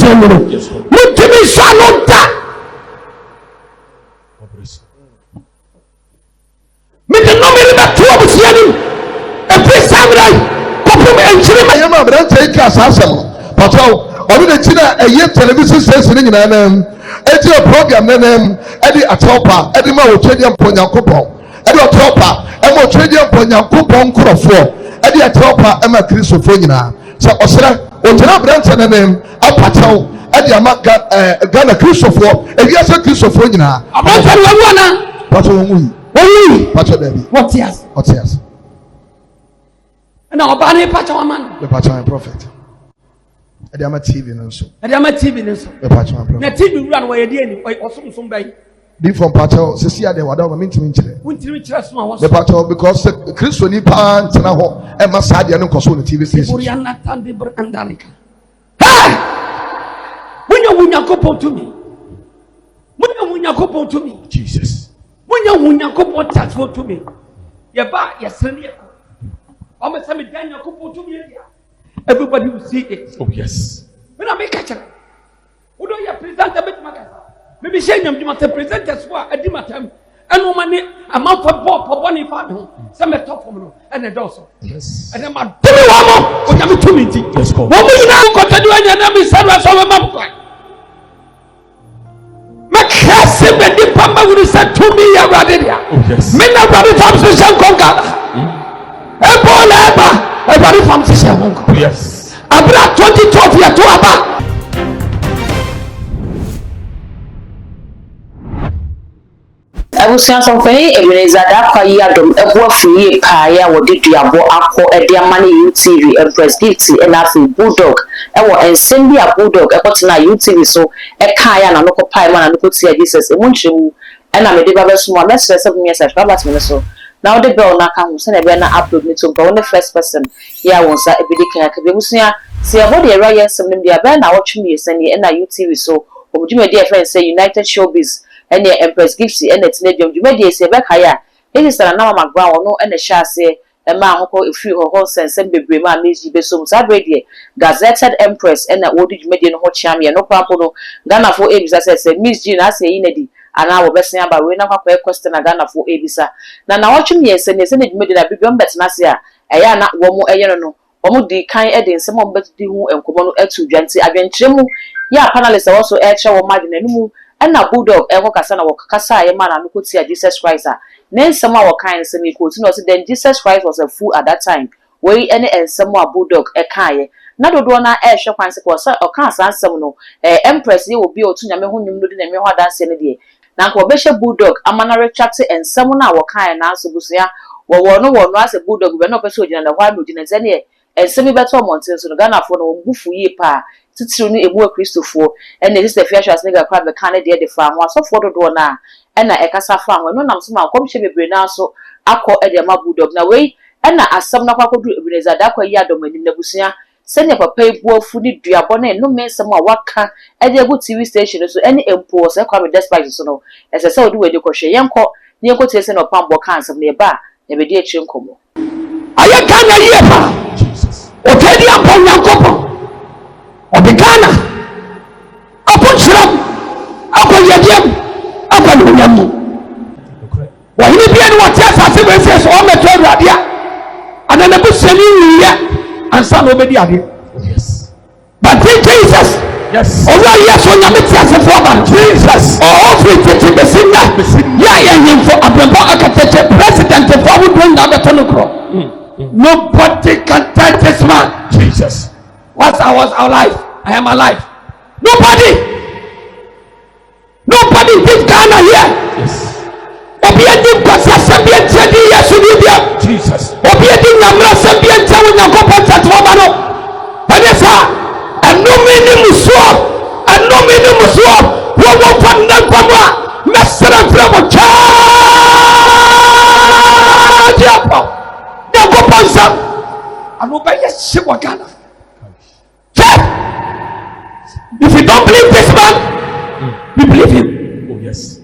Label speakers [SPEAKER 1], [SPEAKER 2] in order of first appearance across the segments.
[SPEAKER 1] Mutimino. Mutimishanota. Mitimino two of Sianim. A place samurai. Popum and Chile. I am a brand take us awesome. Patrol. Ọdún China a year television station in an a program Eddie Atopa, Eddie Mo Trading Ponya Coupon, Eddie Atopa, Emo Trading Ponya Coupon Crofo, Eddie Atopa, Emma Christophonina. So Osra, Otana Branson name, Apato, Eddie Amaga Ghana Christopher, and yes, a Christophonina. I'm not Pacho Debbie. What yes? What yes? And our body Pachaman, the Pachaman prophet. Adama TV nso. Adama TV nso. E pa chwa problem. Na TV run where dey ni osom bai. Be from Pacho sesi ade wada ma mintimi nkyere. Wuntimi nkyere so a wo. The Pacho because Kristo ni pa ntena ho e ma sa ade no koso no TV station. Ori anatan de br andalika. Ha! Wunya kopon to me. Wunya kopon to me. Jesus. Wunya kopon touch to me. Ye ba ye sene ko. O me say me dan kopon to me dia. Everybody will see it. Oh yes. When I make a check, who do you present a bit? Maybe shame you must present as well at dinner time. And no money, a month for Bob for one family. Some at top from and a dorsal. Yes. And then my Timmy, what have you to me? Let's go. What will you now continue and then be said as our mom? Macassim and the Pamba will say to me, Radidia. Oh yes. Men are ready to obsession conquer. Everybody from Sisha. Yes. Abra 2012 year to Abba.
[SPEAKER 2] I will say something. Ebenezer Dakwa Yadom. Ewa free paya. What did you abo ako? Edia money UTV. Empress Gift. Enafi Bulldog. Ewa and send me a Bulldog. Ewa tina UTV. So ekaya na loko paya man na loko tia Jesus. Emunchi. Ena me de baba sumo. Let's say something yes. Baba timiso. Now the bell na come send a banner upload me to go on the first person. Yeah, once I be the Kabusia. See about the Ryan some them their banner watch me send you na UTV so or you my dear friend say United Showbiz and the Empress Gift and it's medium you may say back higher. It is now my ground no and the shall say a man who if you whole sense and be brema miss you be so sabrady gazetted Empress and that what did you make in hot champion no problem Ghana for Abis I said Miss Jean I say in and I will best say about we never question a Ghana for Abisa. Now watching me and send it made a big bet Nasia. I am not one more no. Omo di kind edin some of bet di hu enkomo no etu dwanti adwentremu ya panelists also air show margin enu and na Bulldog e ho kasa na wo kasa ye man na ko tia Jesus Christ a nen some our kind say me ko ti no say then Jesus Christ was a fool at that time we any and some Bulldog e kan ye na dodo na air show kwan say ko say o kan san sem no Empress ye obi otu nyame ho nyum no di na me ho adanse ne de na ko be she Bulldog amana retract and some na wo kan na so busia wo no as a Bulldog be no person ogina na hwa no ogina zene and semi better mountains so Ghana for no bufu ye pa titiru ni emu Christopher and this the feature as nigga crab the Canada the farm was so for do na and na ekasa farm no nam so ma kom she bebre na so akọ e de ma Bulldog na we and na asam na kwakodu Ebenezer Dakwa Yadom anim na busia senya papa ebu afu ni duabo na no mensam a waka e de go TV station so any empo so kwa me despite so no ese se odi we de kohwe yenko ni yenko tie se no Opambour kansam na e ba e be de echi nkomo
[SPEAKER 1] aye Ghana ye pa Jesus otedi ampon yankopo obigana apon chiram akon yediem akon nyamu wa hini bia ni wati asase we se so o meto aduadea anana busani wiya ansa no obedi ade yes but Jesus yes oh yes on yameti asefo ba Jesus oh free besinna ya him for abembo akatete president for who bring that beto kro nobody can touch this man Jesus once I was alive I am alive nobody this Ghana here yes obiedi kwasa sabia tiadi yesu bibia Jesus obiedi nyamra sabia ntawo nyakopo tatwa no padesa anomini musuo wo panna kwama mesra fremo cha diapo nyakopo sam anoba yesi wa Ghana if you don't believe this man we believe him oh yes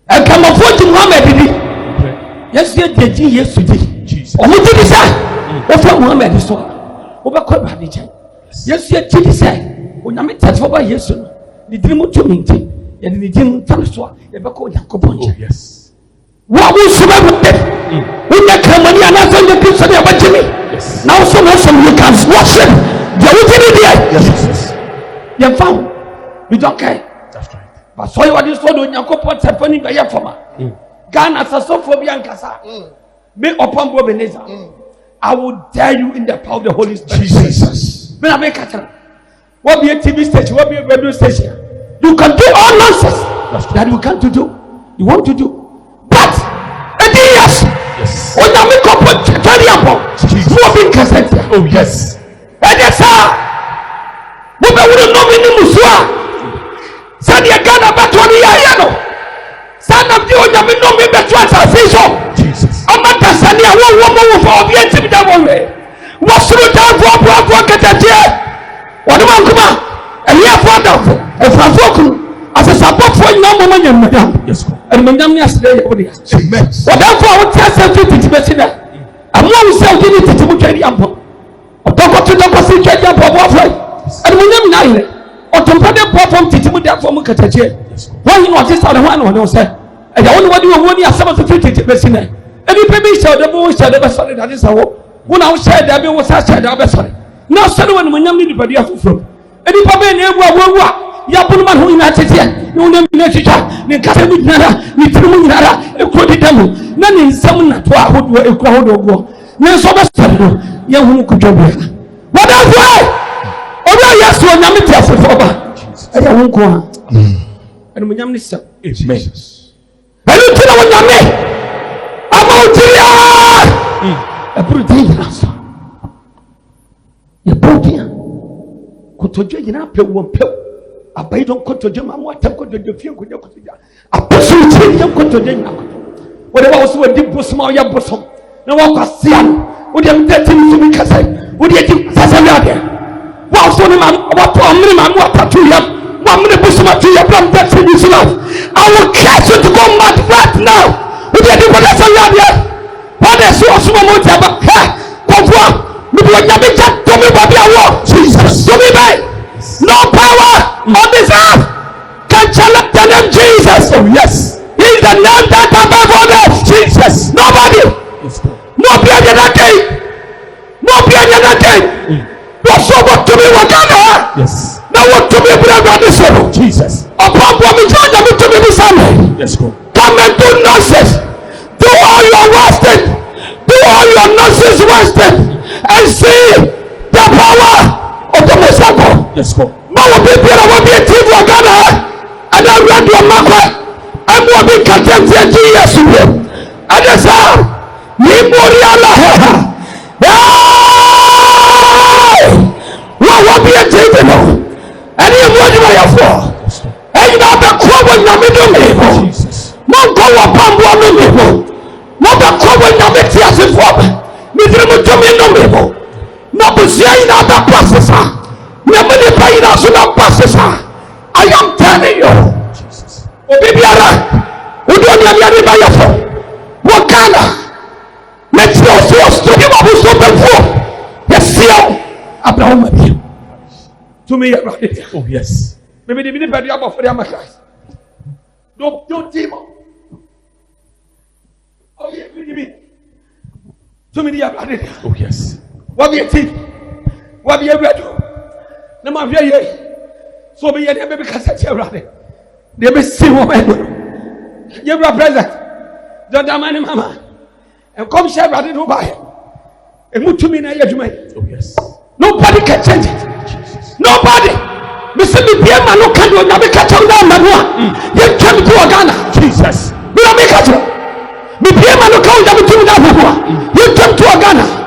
[SPEAKER 1] and come of what Muhammad did yes yes Jesus omo did say o fa Muhammad so o ba ko ba ni je yes did say onyame tete ba yesu no ni dirimu to minti ya ni dirimu tan so a e be ko yakobon je
[SPEAKER 3] Yes.
[SPEAKER 1] wa wo suba wo nya kamani ana so ye kristo ne abajemi now so you can worship the within there.
[SPEAKER 3] Yes.
[SPEAKER 1] You found we don't care.
[SPEAKER 3] That's right.
[SPEAKER 1] But so you are this one yakobon tefani be ye foma Ghana sasophobia nkasa me Opambour Beneza I will dare you in the power of the Holy Spirit.
[SPEAKER 3] Jesus.
[SPEAKER 1] Me na make catch. What be a TV station, what be a radio station. You can do all nonsense that you can't do. You want to do. But yes. When you make up with
[SPEAKER 3] oh yes.
[SPEAKER 1] And yes, sir. We will know me Musua. Send your gun about 20 years. Son of you, you know me better as
[SPEAKER 3] Jesus.
[SPEAKER 1] I'm not sending a woman for the intimate. What's the time for get a chair? What do I come out? And here for them. If I talk as a support for no woman and madam.
[SPEAKER 3] Yes.
[SPEAKER 1] And madam yesterday.
[SPEAKER 3] Amen.
[SPEAKER 1] Whatever I would tell something to be there. I'm not saying you need to carry up. Or don't go to the person carry up of and we never know. Or to put the platform to do that for Mukataje. Why you want this other one or no, sir? And I only want you money as some of the 50 to be seen. And you pay me so the boy said the best one that is our. When I said that was such a best one. Now, someone when you need to from. And if I may never Yapuman who united here, no name Nature, the Catholic Nara, the Truman Nara, a quoted demo. None in some not who were a crowd of war. No so much young who could do better. What else? Oh, yes, to a Namita for I won't go on. And when Yamni said, it's me. I don't tell what Yammy. I'm out here. A brutal answer. You're broken. Kotoje yina pe wo pe abai don kotoje ma mo atam kotoje fie kotoje kotoje aposo ti yam kotoje yina kotoje wode ba wo so wadi bosoma ya bosom na wo kwasia wo de mte tim so mi kasai wo de ti sasa ya de wo so ni ma wo to amri ma mo atatu ya wo amri bosoma tu ya blam that in this life I will catch you to go mad right now wo de ti wala so ya de what is so mo ti aba ha konfo Jesus. No power on this earth can challenge the name Jesus. Oh yes. He is the name that above all else. Jesus. Nobody. No being in that day. No being in that day. What's over to me? What can I? Yes. Now what to me? Jesus. Opambour me join them to me this Sunday. Let's go. Come and do nonsense. Do all your wasting. Do all your nonsense wasting. And see the power of the Messiah. Let's go. Now will be here. Will be a team for Ghana. And I read your market. And will be contented to yes. And that's how Nimoriala. What will be a team? And you want to for. And you know the crowd when you meet me. No go upon one people. No the crowd when you meet us for. No, but saying that the processor, nobody paying us on processor. I am telling you, Obibiara, who don't have any by your phone. What kind of let's go to him up with something for yes, Abraham. To me, oh, yes, maybe the minute by the above for the Amacais. Don't team up. Oh, yeah, to me, oh, yes. What be a thing? What be a red? No, my very so be a baby cassette. They may see woman. You're a present. Don't damn mamma. And come share rather than buy it. And move to me now, oh, yes. Nobody can change it. Jesus. Nobody. Mr. Bibiama, no can do never catch on down. You came to Ghana. Jesus. We don't make it. Bibiama, no count never to that. You came to Ghana.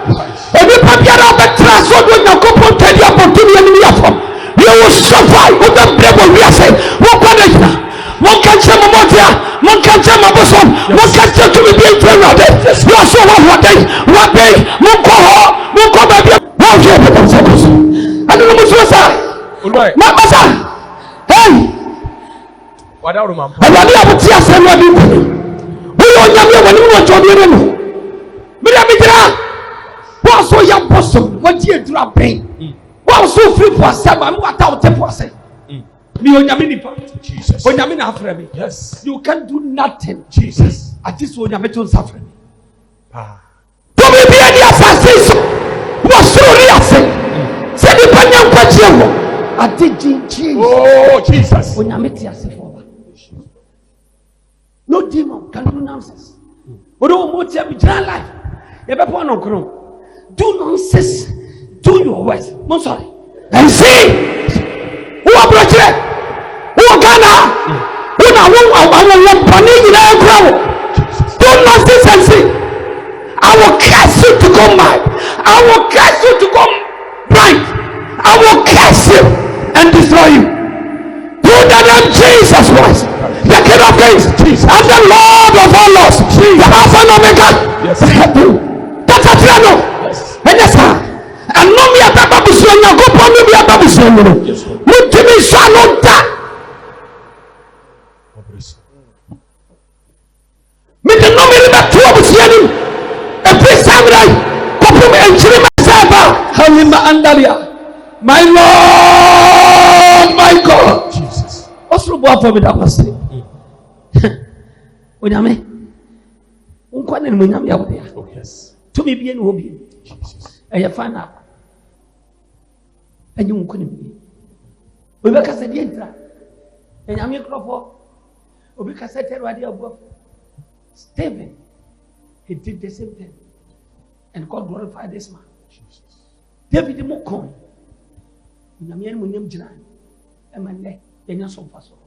[SPEAKER 1] Every papier of the transfer when you go to the opportunity you will suffer with the devil. We are saying, what can I do? What can say Momotia? What can say Mabosom? What can say to me be a friend of it? You are so what day? Moko baby. What you have to say? I don't know what's that. Mama, hey. What are you, Mama? I want to have a tear. Say what you do. We don't know when you want to be in. So young person, what you drop pain? What was so free for some. I'm what out to say. Jesus. Yes. You can do nothing. Jesus. At this one, you're suffering. To be the assassin was so real. Said the Panyam Pachimo. I did Jesus. Oh, Jesus. When you meet yourself over. No demon can do nonsense. But don't want to be life. You better want to grow. Do nonsense. Do your worst. I'm sorry. And see who are brought who are Ghana. Who are do nonsense and see. I will curse you to go mad. I will curse you to go blind. I will curse you and destroy you. Through the name Jesus Christ, the King of Kings, and the Lord of all lords, the Alpha and Omega. Yes. That's a piano. And yes, sir. And no me at Babuson, you go for me at Babuson. Look to me, shall not die. Me the no me that two of us here. Every samurai, couple me and chili myself out. Halima Andalia. My Lord, my God. Jesus. What's the boy for me that was saying? When I mean, oh, yes. To me, be in hobby. Jesus. And you find out. And you couldn't be. We make us a dinner. And I'm your crop. We make us a terrible. Stephen, he did the same thing. And God glorified this man. Jesus. David Mokon. Namian Munim Jan. Emane, Yanya Sofaso.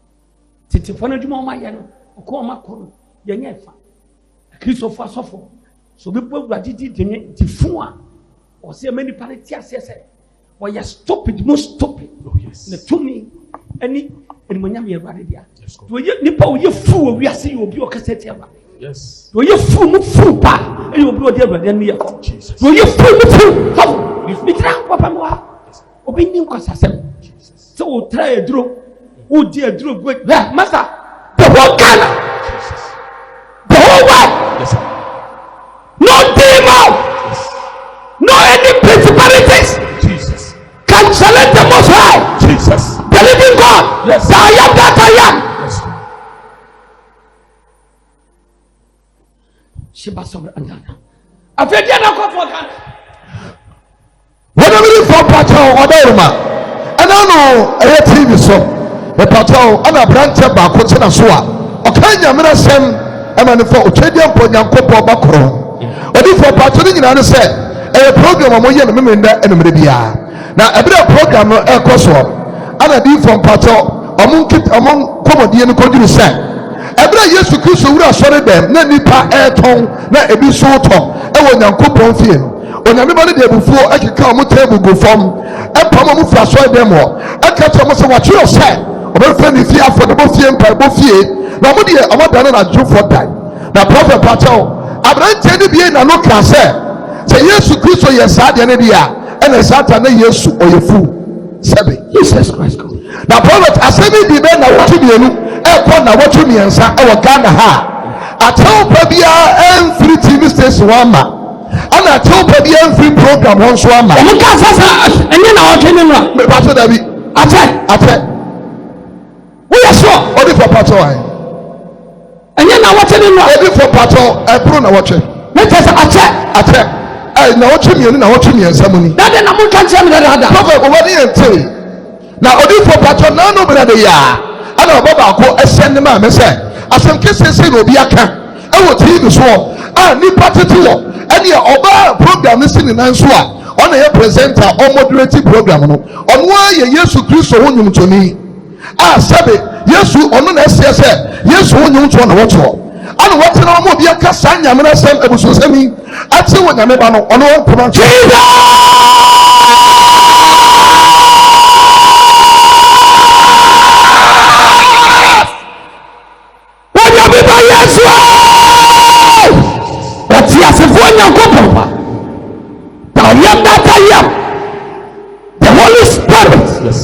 [SPEAKER 1] Titifana Juma Yano, Okoma Kono, Yanyefa. Christopher Sofo. So people who did the Fua or say many parties, or you're stupid, most stupid. Oh, yes. To me, any and when you're ready, Nipo, you fool, we are seeing you be a cassette. Yes. Do you fool back and you'll be there than me? Jesus. Do you fool? How? If we can't Opambour. Opinion Consasem. So try a draw. Oh dear, draw good. Master, the whole Ghana. Jesus. The whole world. Yes, sir. No demon. Yes. No any principalities. Jesus. Can challenge the Most High. Jesus. The living God. Yes. I am that I am. Yes. Shiba sobre andana. Afedia na kwa Ghana. When I'm for Patel or Derma, and I know a TV so the Patel and a branch of Bacotina Sua. Okay, Yaminasem, and I'm for Uchadian Ponyanko Bacro. But if for Patel, you understand a program of Moyan Mimenda and Media. Now, a bit of program of Crosswalk, and a deal from Patel among Comodian Conduce. Every year to Christ, we are sorry them. No nipa air tongue, no a bit so tongue. I want to coupon film. When everybody there before, I can come table go from a problem for a them all. I can't tell myself what you said. About friendly fear for the both fear and by both fear. Nobody, I'm not done a joke for that. Now, Prophet Patel, I'm not telling you, I know can say, yes to Christ or yes, I didn't hear, and a Satan, yes, or your fool. Jesus Christ. Now, Prophet, I said, the men are watching you. Airport na what you mean, sir? Our Ghana ha. I tell Pabia and 3 TV stations one man. And I tell Pabia and 3 program one swammer. And you can't say, and you know what you mean. But Pastor David, I tell. We are sure. Only for Pastor. And you know what you mean. Only for Pastor. I put on a watch. Let us attack. I know what you mean. Now what you mean, somebody. That then I'm going to tell me that. Prophet, what do you say? Now only for Pastor. Now nobody there. I know about a send the man, say, as some cases say, will be a camp. I will tell you this one. I need party to work. And your Oba program listening in Ansua on a presenter or moderating program on why you yes to Christ or you to me. Ah, Sabe, yes, you on an SSL, yes, when you want to watch all. And what an almost be a Cassania, when I send a Busemi, I tell what I'm about on all promotion. The Holy Spirit, yes.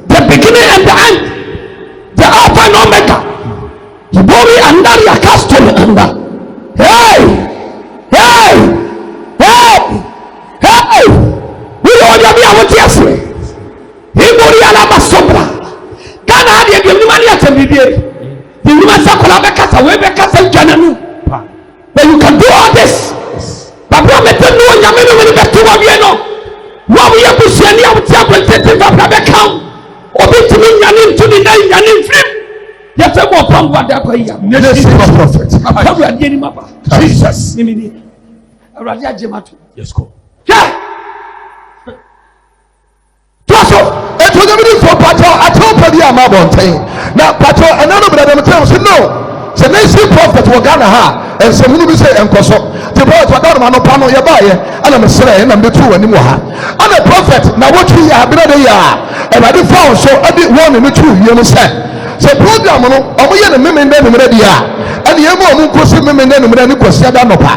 [SPEAKER 1] The beginning and the end, the Alpha and Omega, the body and the custom and hey, we don't have to say Jananu. But you can do all this. But what me tell you, Yamino will be to what you know. What we have to see any of the taking up the account. Or be to me, Yanin to the name, Yanin Flip. Yes, I'm more from what they're paying.
[SPEAKER 3] Prophet.
[SPEAKER 1] Jesus.
[SPEAKER 3] Yes, go.
[SPEAKER 1] Yeah. It was a minute for Pato. I told you I'm about saying. Now, Pato, another brother said, no. So they say prophet will Ghana ha. And some will say, and Koso. The prophet was not a pano yabaye. And I'm a slay and I'm the two anymore. And a prophet, now what we have been a year. And I did found so I did one in the two, you understand. So program, I'm here the women then already are. And the Emo Mukosi women then already consider Nopa.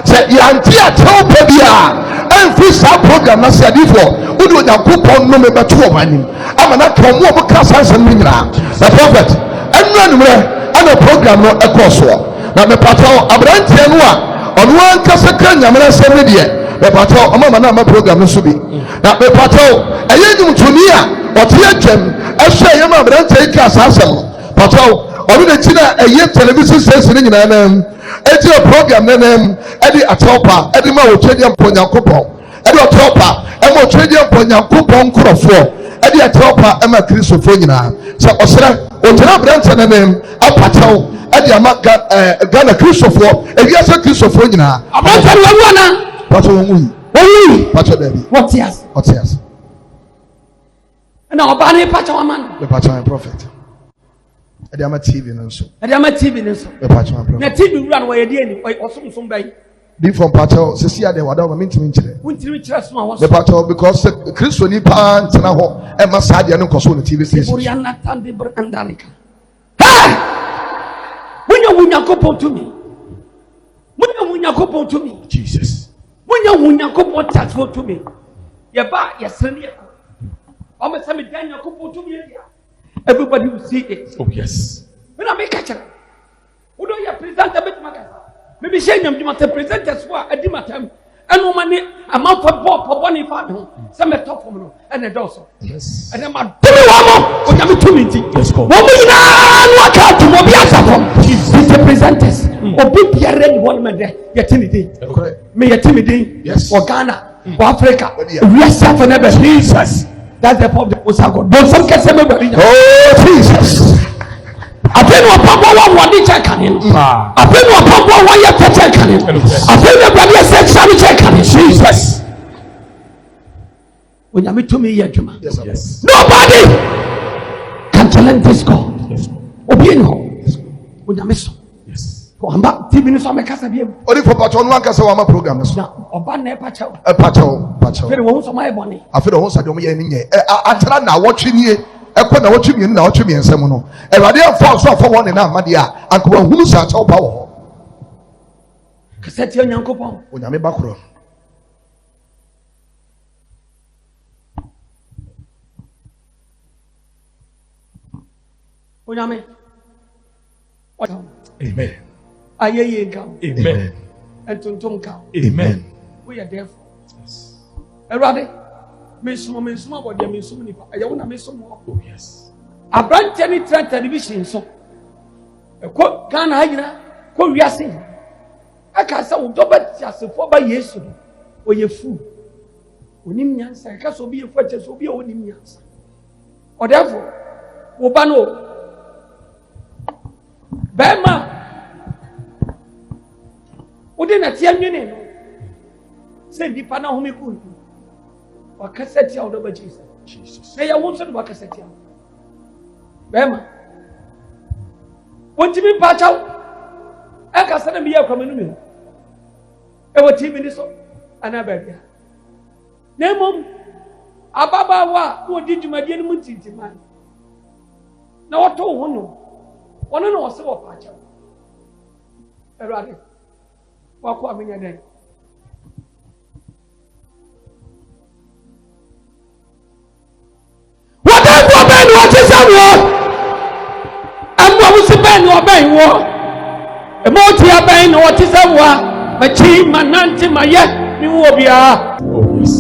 [SPEAKER 1] So Yantia tell Pebia. And free sub program, I said before. Who do that coupon no member 2 of money? I'm not come over class and minra. The prophet. And run and a program no a course. Now the patrol, a brand tenua on one Casacan, I'm not saying the patrol, a mama program no subi. Now the patrol, a young to near or Tiachem, I say, I'm a brand take us hassle. Patrol, or the China, a year television station in an a program, then Eddie Atopa, Eddie Mo, Trading Ponya Coupon, Eddie Atopa, Emma Trading Ponya Coupon Crofo, Eddie Atopa, Emma Christophania. So, Osra, Otana Branson and them, Apato, Eddie Ghana Christopher, and yes, a Christophania. I'm not telling you, Pato Debbie. What's yes? What's yes? And our body, Pato man, the Pato prophet. I am a TV also. I am a TV also. The TV run where you did or some bay. Be from Pato, Cecilia, they were down mean to me. The Pato because Christo Nipa and Massadia no console TV station. When you win your couple to me, when you win your couple to me, Jesus. When you win your couple tax to me, your back, your son, I'm a semi Daniel couple to me. Everybody will see it.
[SPEAKER 3] Oh, yes.
[SPEAKER 1] When I make a check, who do you present a bit? Maybe saying you must present as well at Dimatam. And no money, amount of Bob for one if I know. Some at top of and a dorsal.
[SPEAKER 3] Yes.
[SPEAKER 1] And I'm a two meeting.
[SPEAKER 3] Let's go.
[SPEAKER 1] What we work out to Mobiasa. He's the presenters. Or big Pierre, one man there. Your Timothy. May your Timothy.
[SPEAKER 3] Yes.
[SPEAKER 1] Or Ghana. Or Africa. Yes, for never. Jesus. That's the problem. Don't some get some. Oh, Jesus. I feel no Opambour one check on him. I feel no Opambour one year check on him. I feel the brother sex check on him. Jesus. When you meet to me, yes. Nobody can challenge this God. When you miss. Yes. I'm back. 10 minutes on my casa. Only for Patron one casa program. Now, Obana Pacho. A Pacho. Very well, so my money. I feel also don't mean I tell now watching you. I couldn't watch me now, watch me and someone. And I didn't fall so for one and a Madia. I could who such all power. Cassette young uncle when I'm a backroom. When I'm a amen. Aye, come.
[SPEAKER 3] Amen.
[SPEAKER 1] And Tonton come.
[SPEAKER 3] Amen.
[SPEAKER 1] We are there. Yes. Everybody. Miss what they mean so many. I want to miss some more.
[SPEAKER 3] Oh, yes.
[SPEAKER 1] A brand any television so. A quote can I quote Yassin. I can't say, Dobert just for by years or your food. When him answer, I can't be a fetcher, so be a winning answer. Or therefore, Obano Bama wouldn't a young name. Say, Dipana Homicun. Wakaseti ya udoba Jesus. Na ya wonso do wakaseti ya. Bema. Wonti mi pachaw. Aka sana mi ya kwa menumi. E woti mi ni so ana babia. Na mom ababa wa wo di dwumadie no mutiti man. Na woto ho no. Wono no wose wo pachaw. Erade. Wako amenya den. What is that war? And what was the band or bang war? A multi bang, what is that war? My team, my nanty, my yet, you will be a. Oh, yes.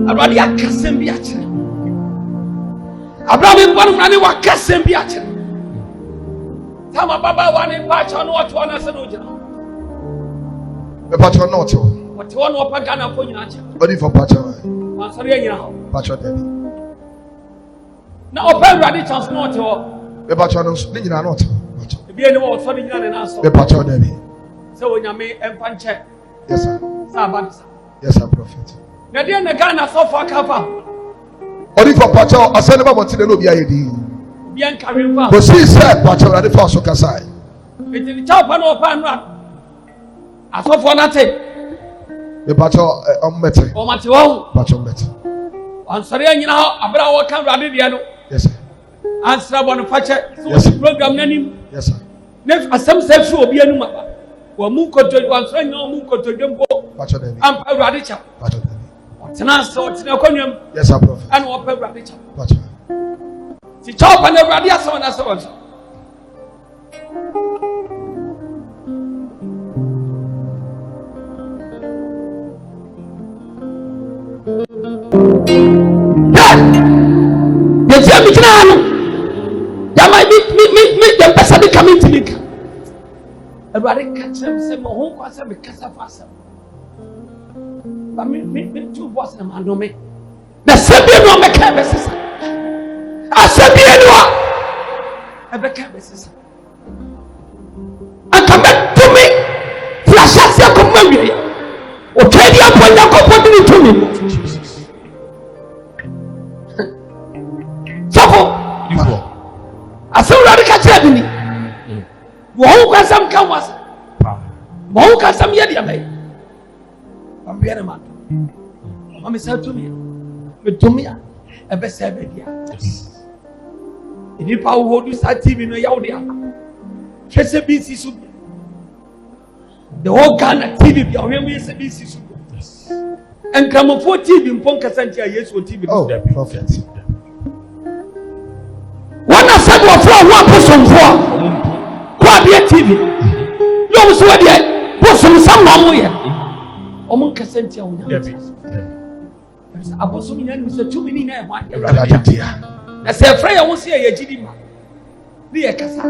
[SPEAKER 1] I rather a cassin biatch. I brought in one running what cassin biatch.
[SPEAKER 4] Tama baba wani pacha no watu wanasema ujana.
[SPEAKER 1] Me pacha no to.
[SPEAKER 4] Watu wana wapagana kwa nyacha.
[SPEAKER 1] Odi for pacha.
[SPEAKER 4] Masari nyina ho.
[SPEAKER 1] Pacha debi.
[SPEAKER 4] Na Opambour adi chance no to.
[SPEAKER 1] Me pacha no ni nyina no to. Pacha.
[SPEAKER 4] Ebi eni wo so ni nyina na so.
[SPEAKER 1] Me pacha debi.
[SPEAKER 4] Se wonyame empanche.
[SPEAKER 1] Yes sir.
[SPEAKER 4] Sa badisa.
[SPEAKER 1] Yes sir prophet.
[SPEAKER 4] Na dia na Ghana so fa kafa.
[SPEAKER 1] Odi for pacha asane ba monti no bi ayedi.
[SPEAKER 4] Bien karimfa.
[SPEAKER 1] But she said pacha adi for so kasai.
[SPEAKER 4] Eti ni chapa no Opambour. Asofo na te.
[SPEAKER 1] Me pacha ommete.
[SPEAKER 4] O mate wo.
[SPEAKER 1] Pacha ommete.
[SPEAKER 4] Ansari nyina ho abra wo kan rade dia no.
[SPEAKER 1] Yes sir.
[SPEAKER 4] Ansra bon fache.
[SPEAKER 1] Yes,
[SPEAKER 4] So program nanim.
[SPEAKER 1] Yes sir.
[SPEAKER 4] Nef asem se fi obi anu maba. Wa mu koto ansra nyina mu koto dempo.
[SPEAKER 1] Pacha debi.
[SPEAKER 4] Ampa rade cha.
[SPEAKER 1] Pacha debi.
[SPEAKER 4] Tena so tena konwam.
[SPEAKER 1] Yes sir prophet.
[SPEAKER 4] Ana wo pa rade cha.
[SPEAKER 1] Pacha.
[SPEAKER 4] Si chapa na rade aso na so.
[SPEAKER 1] Yes, me kana. Ya mai me dem pesa de coming to me.
[SPEAKER 4] Everybody catch them say mo ho kwasa me kasa fasa. Ba me two boss na mando me.
[SPEAKER 1] Na sabi no me ka be sisa. Asabi no.
[SPEAKER 4] Ebe ka be sisa.
[SPEAKER 1] Aka me to me. Flash ase ko ma wi. O twedi aponya ko podini to me. Safo. Asawura de ka kire bi ni.
[SPEAKER 4] Wo ho kwasa me kan wasa. Mo ho kwasa me ye dia me. Am be na mando. Mama say to me. Me to me ebe say be dia. Ini pa wo do sa TV no yawo dia. Hwese BC so. The whole Ghana TV bi ahwe me say BC so. And Gramofo TV mpon kasanti a Yesu TV.
[SPEAKER 1] Oh, prophet. Wana said wa fo wa posomfo. Kwa be TV. Yo so wa dia posom sam no mo ye.
[SPEAKER 4] Omo kasanti a wonya. Abosom nya ni se tumi ni na e hwa. Na se fra ya wo se ye gidi ma. Ni ye kasa.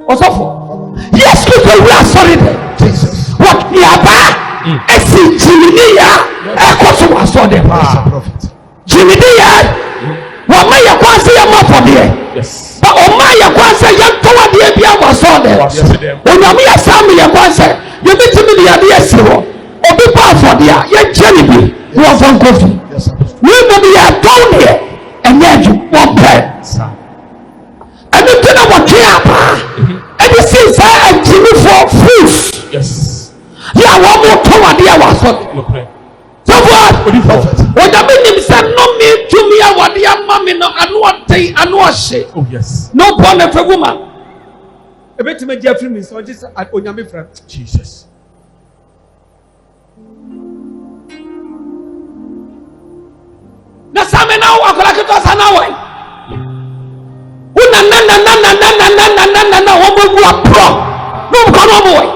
[SPEAKER 4] Osofo.
[SPEAKER 1] Yes, people we are sorry there. Jesus. What we are bad. Esi jiminia ekoso wa so there. Prophet. Jiminia wa ma ya kwanse ya mafo there.
[SPEAKER 4] Yes.
[SPEAKER 1] Ba o ma ya kwanse ya towa there bia wa so there. Onyame ya sami ya kwanse ye bitimi dia de esi ho. Obi pa for there ye jeni bi wo fon kofi.
[SPEAKER 3] Yes, sir.
[SPEAKER 1] We will be down here and then you one pen. And you don't know what you are. And you see, sir, and Jimmy for fools.
[SPEAKER 4] Yes.
[SPEAKER 1] Yeah, one more tower there was what? So what? What I mean is that no me to me, I want the mammy, no, I know what they, I know what she.
[SPEAKER 4] Oh, yes.
[SPEAKER 1] No born of a woman.
[SPEAKER 4] A bit to me, Jeffrey, Miss, so just at Onyame friend. Jesus.
[SPEAKER 1] Na same na wa kola ke to sana wa una na wo bogu apro no ko no boy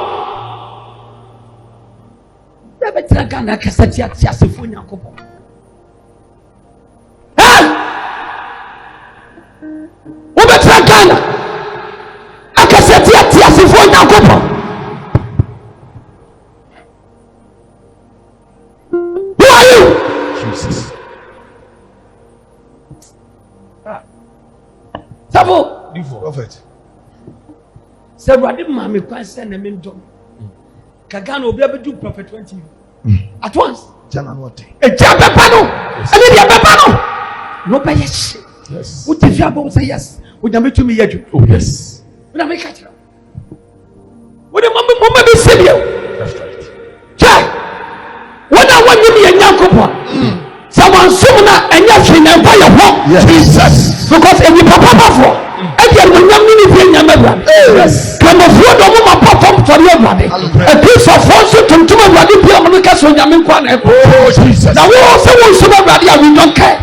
[SPEAKER 1] ya betra kana kasati atiasefo nyakopo hey wo betra kana akasati atiasefo nyakopo who are you
[SPEAKER 4] Jesus.
[SPEAKER 1] Sabo,
[SPEAKER 3] Prophet.
[SPEAKER 4] Several mammy question and men dom. Kagano be able to do prophet 20 at once.
[SPEAKER 3] Jana what?
[SPEAKER 1] A jabapano, I mean, Yabapano. No, yes.
[SPEAKER 4] Yes.
[SPEAKER 1] What if you say yes? Would you make to me yet?
[SPEAKER 4] Oh, yes.
[SPEAKER 1] Would I make it? Would the mama be severe?
[SPEAKER 4] That's right.
[SPEAKER 1] Try. What I want you to be a young couple. Someone sooner and yes, in empire walk. Jesus. Because if you papa for and you will not mean if you never yes. Come of what the woman perform for your body. A piece of force to my body be on the castle. Oh, Jesus. Now we also want some body and we don't care.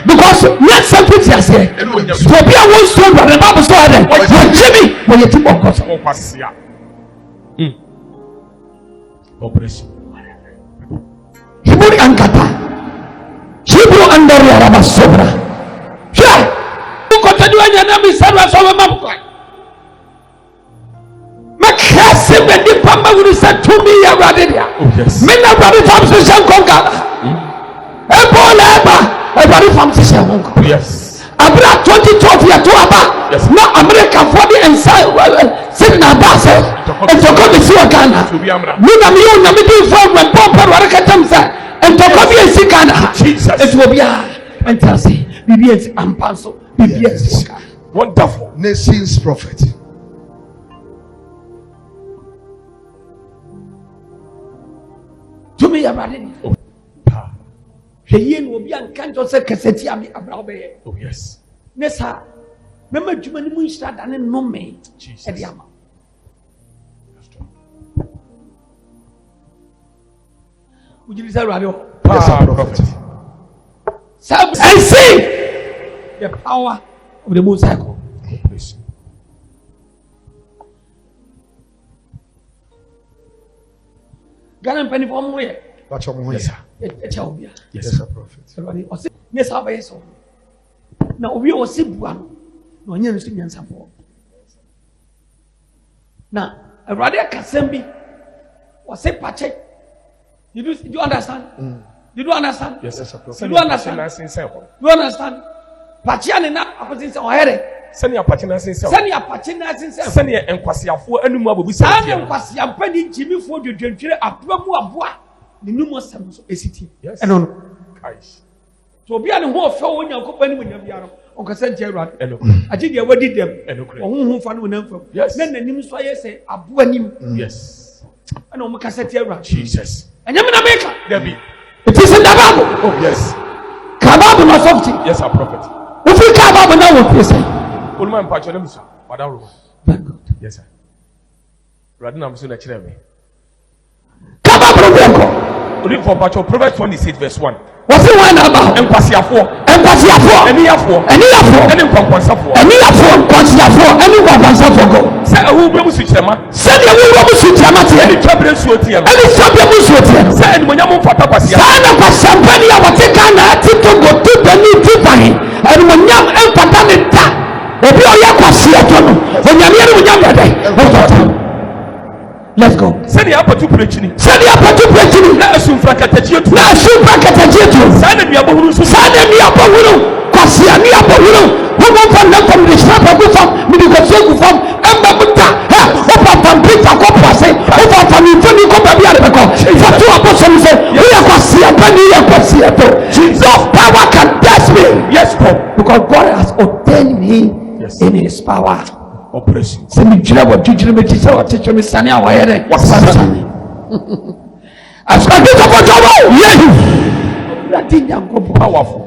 [SPEAKER 1] Because not something I say. So be a one stone, but the Bible said, Jimmy, when you took on Cosa.
[SPEAKER 4] Operation.
[SPEAKER 1] Hiburi Ankata. Shibu under Yaraba Sobra. Sure. You continue and you never said, I saw a map.
[SPEAKER 4] Ama we said to me ya radia.
[SPEAKER 3] Oh yes.
[SPEAKER 4] Me na brother from Sishan Konga. Ebola everybody from Sishan Konga.
[SPEAKER 3] Yes.
[SPEAKER 4] Abra 2012 ya to aba.
[SPEAKER 3] Yes.
[SPEAKER 4] Na America for the inside sit na ba say. And to come to Ghana. Me na me on na me do for when pomper wara katam say. And to come here see Ghana.
[SPEAKER 3] Jesus.
[SPEAKER 4] It will be and tell say BBS ampanso BBS.
[SPEAKER 3] Wonderful.
[SPEAKER 1] Nations prophet.
[SPEAKER 4] To me ya radia.
[SPEAKER 3] Oh.
[SPEAKER 4] Heye no obi anka nto se kaseti abi abrabe.
[SPEAKER 3] Oh yes.
[SPEAKER 4] Nessa mema djuma ni mu nshira da ne no me
[SPEAKER 3] Jesus.
[SPEAKER 4] e de ama. Ujiri sa radio.
[SPEAKER 1] Yes, prophet.
[SPEAKER 4] And see the power of the Most High God.
[SPEAKER 3] Please.
[SPEAKER 4] Ghana mpani for mo ye.
[SPEAKER 1] Watch your money.
[SPEAKER 3] Yes, sir.
[SPEAKER 4] E cha obi a.
[SPEAKER 3] Yes, sir.
[SPEAKER 1] Prophet.
[SPEAKER 4] Everybody o se nessa ba yeso. Na obi o se bua no. Na onye nso nyansa fo. Na everybody akasem bi. O se pache. You understand? You do understand?
[SPEAKER 3] Yes, sir.
[SPEAKER 4] You do understand? You understand? Pachiane na akosin se ohere.
[SPEAKER 3] Sani apache na sense.
[SPEAKER 4] Sani apache na sense.
[SPEAKER 3] Sani enkwasiafo anum abobi se.
[SPEAKER 4] Sani enkwasiampa ni jimifo dwedwentwere abamu aboa. Ni numo sam so esiti.
[SPEAKER 3] Yes.
[SPEAKER 4] Eno no.
[SPEAKER 3] Kaish.
[SPEAKER 4] So obi an ho ofa wo nyankopani mu nyabiaro. Onkasa ntia Awurade.
[SPEAKER 3] Eno.
[SPEAKER 4] Aje de wadi dem.
[SPEAKER 3] Eno kure.
[SPEAKER 4] Ohunhu fa no namfam.
[SPEAKER 3] Yes.
[SPEAKER 4] Na nanim so ayese aboa nim.
[SPEAKER 3] Yes.
[SPEAKER 4] Ana o mukasa tia Awurade.
[SPEAKER 3] Jesus.
[SPEAKER 4] Enyam na meka.
[SPEAKER 3] Debbie.
[SPEAKER 4] It is in the Bible.
[SPEAKER 3] Oh yes.
[SPEAKER 4] Kababu no softy.
[SPEAKER 3] Yes, our prophet.
[SPEAKER 4] If you kababu na wo pese.
[SPEAKER 3] Oluma mpacho na musa. Madam.
[SPEAKER 4] Thank God.
[SPEAKER 3] Yes, sir. Radina musu na kire me.
[SPEAKER 4] Kababu no benko.
[SPEAKER 3] Read for mpacho Proverbs 26 verse 1.
[SPEAKER 4] What's the one about?
[SPEAKER 3] Enkwasiafo.
[SPEAKER 4] Enkwasiafo.
[SPEAKER 3] Eniyafo.
[SPEAKER 4] Eniyafo.
[SPEAKER 3] Eni nkwansafo.
[SPEAKER 4] Eniyafo nkwasiafo. Eni nkwansafo go.
[SPEAKER 3] Se ehu be musu kirema.
[SPEAKER 4] Se de wo musu kirema tie.
[SPEAKER 3] Eni twabere nsuo tie.
[SPEAKER 4] Eni twabere musu tie.
[SPEAKER 3] Se eni monyam mfata kwasia.
[SPEAKER 4] Sa na kwasampa ni awate kana atito go tu bani tifahi. Eni monyam enfata ne ta. Obi oya kwasia to no. Onyame eni monyam ya dai. Let's go.
[SPEAKER 3] Sani apatu prechini.
[SPEAKER 4] Sani apatu prechini.
[SPEAKER 3] Na asumfra katatie tu.
[SPEAKER 4] Na asumfra katatie tu.
[SPEAKER 3] Sani mi abohuru so.
[SPEAKER 4] Sani mi abohuru. Kwasia mi abohuru. Womo fa na kom ni shapa ku fam. Mi di ko segu fam. Emba muta. Ha. Opa pampita ko pase. Opa pamifoni ko babi ale ko. Fatu abosom se. We kwasia pani ya kwasia to. No power can test me.
[SPEAKER 3] Yes, Paul.
[SPEAKER 4] Because God has ordained me in his power.
[SPEAKER 3] Operation.
[SPEAKER 4] Se mi jira wa jujire me tisa wa techo me sani awa yere. Wasani. Asante kwa jawa. Yehu. Lati nyango
[SPEAKER 3] Powerful.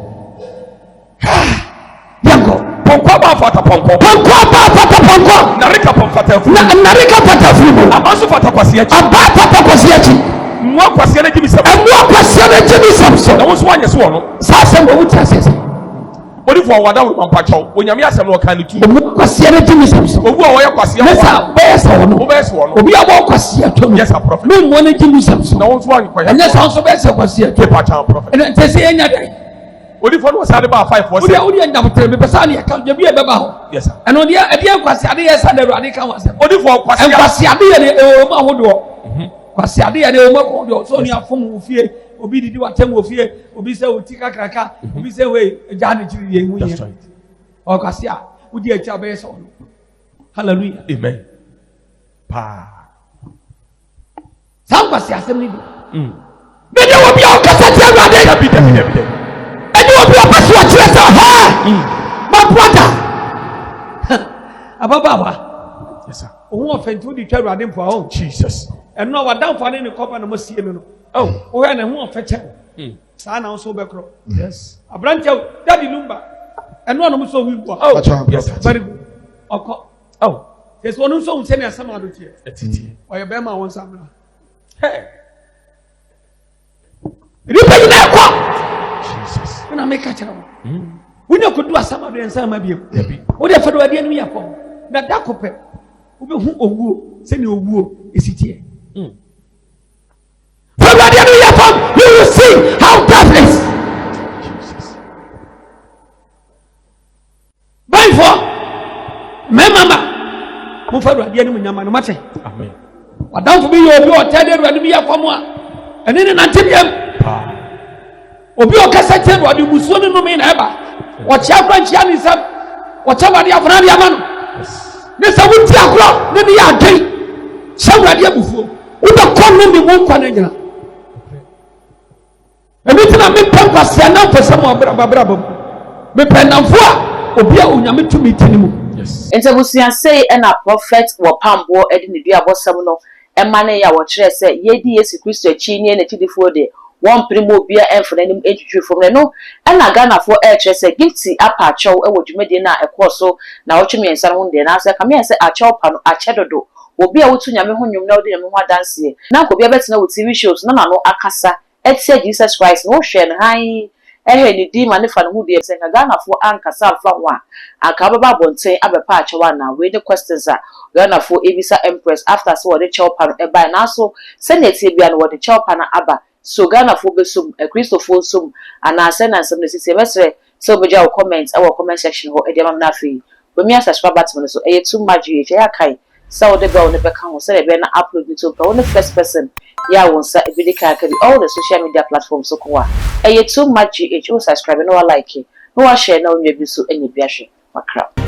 [SPEAKER 4] Nyango.
[SPEAKER 3] Ponkwa ba fata ponkwa.
[SPEAKER 4] Ponkwa ba fata ponkwa.
[SPEAKER 3] Narika pomfata fu.
[SPEAKER 4] Narika fata fu.
[SPEAKER 3] Abasu fata kwasia chi.
[SPEAKER 4] Aba fata kwasia chi.
[SPEAKER 3] Mwa kwasia na jimi sam.
[SPEAKER 4] Mwa kwasia na jimi sam.
[SPEAKER 3] Na wonso wanye so no.
[SPEAKER 4] Sasa mbo wuti asese.
[SPEAKER 3] Odi fo wada wo pampacho. Onyame asem no kan tu.
[SPEAKER 4] Mwa kwasia na jimi sam.
[SPEAKER 3] Owu a wo ye kwasia.
[SPEAKER 4] Nesa besa wono.
[SPEAKER 3] Wo besa wono.
[SPEAKER 4] Obi abo kwasia to no.
[SPEAKER 3] Yes, a prophet.
[SPEAKER 4] Me mwa na jimi sam.
[SPEAKER 3] Na wonso wanye kwasia.
[SPEAKER 4] Enya sanso besa kwasia to.
[SPEAKER 3] Pacha prophet.
[SPEAKER 4] Ena tese enya dai.
[SPEAKER 3] Odi fo no sade ba 5 for 6.
[SPEAKER 4] Odi enya botre me pesa na ya je bi e beba ho.
[SPEAKER 3] Yes, sir.
[SPEAKER 4] Eno dia e dia kwasia de yesa da Awurade kan wase.
[SPEAKER 3] Odi fo kwasia.
[SPEAKER 4] Kwasia de ye o ma hodo. Kwasia de ye o ma hodo. So ni afom wo fie. Obi didi watem wo fie. Obi se oti kakraka. Obi se we ja na chiri ye hu ye.
[SPEAKER 3] That's right.
[SPEAKER 4] O kwasia. Odi e cha be so. Hallelujah.
[SPEAKER 3] Amen. Pa.
[SPEAKER 4] Sam kwasia asem ni do. Me de wo bia o kasa ti Awurade.
[SPEAKER 3] Bi.
[SPEAKER 4] Eni wo bia paso a chire sa ha. My brother. Ababa.
[SPEAKER 3] Yes, sir.
[SPEAKER 4] Ohun ofentu di twa Awurade mpo a o.
[SPEAKER 3] Jesus.
[SPEAKER 4] Eno wadanfo ne kopa na mo sie me no.
[SPEAKER 3] Oh.
[SPEAKER 4] O he na hu ofeche. Sa na so be kro.
[SPEAKER 3] Yes.
[SPEAKER 4] Abrante Daddy Lumba. Eno na mo so wi bo.
[SPEAKER 3] Oh.
[SPEAKER 1] Yes, sir.
[SPEAKER 4] Very good. Oko.
[SPEAKER 3] Oh.
[SPEAKER 4] Yes, wonu so hu se na sama do tie.
[SPEAKER 3] Etiti.
[SPEAKER 4] Oye be ma won samra.
[SPEAKER 3] Hey.
[SPEAKER 4] Ripa ni na kwa.
[SPEAKER 3] Jesus.
[SPEAKER 4] Na make a chero. Wunya kodu asama do ensa ma biem.
[SPEAKER 3] Debi.
[SPEAKER 4] Wo de fado ade anu yakọ. Na da kope. Wo be hu owuo, se ni owuo esitie. Fado ade anu yakọ, you will see how tough is.
[SPEAKER 3] Jesus.
[SPEAKER 4] Bye for me mama. Mo fado ade anu nyama no mate.
[SPEAKER 3] Amen.
[SPEAKER 4] wadamfo bi yɛ obi ɔtɛde awurade bi yɛ fam a ɛne ne nante biam obi ɔkasa kyerɛ no ɔde musuo no nome na ɛba ɔkyea kora nkyea ne nsɛm ɔkyɛ wade afona de ama no ne sɛ woti akorɔ ne ne yɛ adwen hyɛ awurade abufuo wobɛkɔ no me mu nkwa no nyina ɛbi tena mepɛ nkwasea na mpɛ sɛ mo abrababa mu mepɛ nnamfo a obi a onyame tumi ti ne mu
[SPEAKER 2] nti abusua sei na prophet Opambour de ne dua bɔsɛm no ɛma ne ya wɔkyerɛ sɛ yɛdi Yesu Kristo akyi ne n'akyidifoɔ de wɔn mpere mu obi a ɛmfa n'anim ɛtwitwi fam no ɛna Ghanafoɔ ɛkyerɛ sɛ gifti apa akyɛw ɛwɔ dwumadie na ɛkɔɔ so na wɔtwe mmiɛnsa no ho deɛ na sɛ kamea sɛ akyɛw pa no akyɛ dodo obi a wotu nyame ho nnwom na wode nyame ho adanseɛ na obi a bɛtena wɔ TV shows na no akasa ɛte Jesus Christ no hwɛ no han ɛhɛ ne di ma ne fa no ho deɛ sɛ Ghanafoɔ ankasa afa ho a anka baba abɔnten abɛpa akyɛw na we the questions a Ghanafoɔ ebisa Empress after sɛ wɔde kyɛw pa no ɛbae na so sɛ na etie bia no wɔde kyɛw pa no aba so Ghanafoɔ besum Kristofoɔ sum ana sɛ na nsɛm no sisi ɛbɛsrɛ sɛ obegya wo comment ɛwɔ comment section hɔ ɛde ama na afei when you subscribe button so ɛyɛ too much you ɛyɛ akai sɛ wɔde bɛ wɔn bɛka ho sɛ ɛbɛ na upload bi to pa wɔn first person ya wɔn sa ebi de ka all the social media platforms so ko a ɛyɛ too much you subscribe no wa like no wa share na onye bi so ɛnyɛ bi ahwɛ makra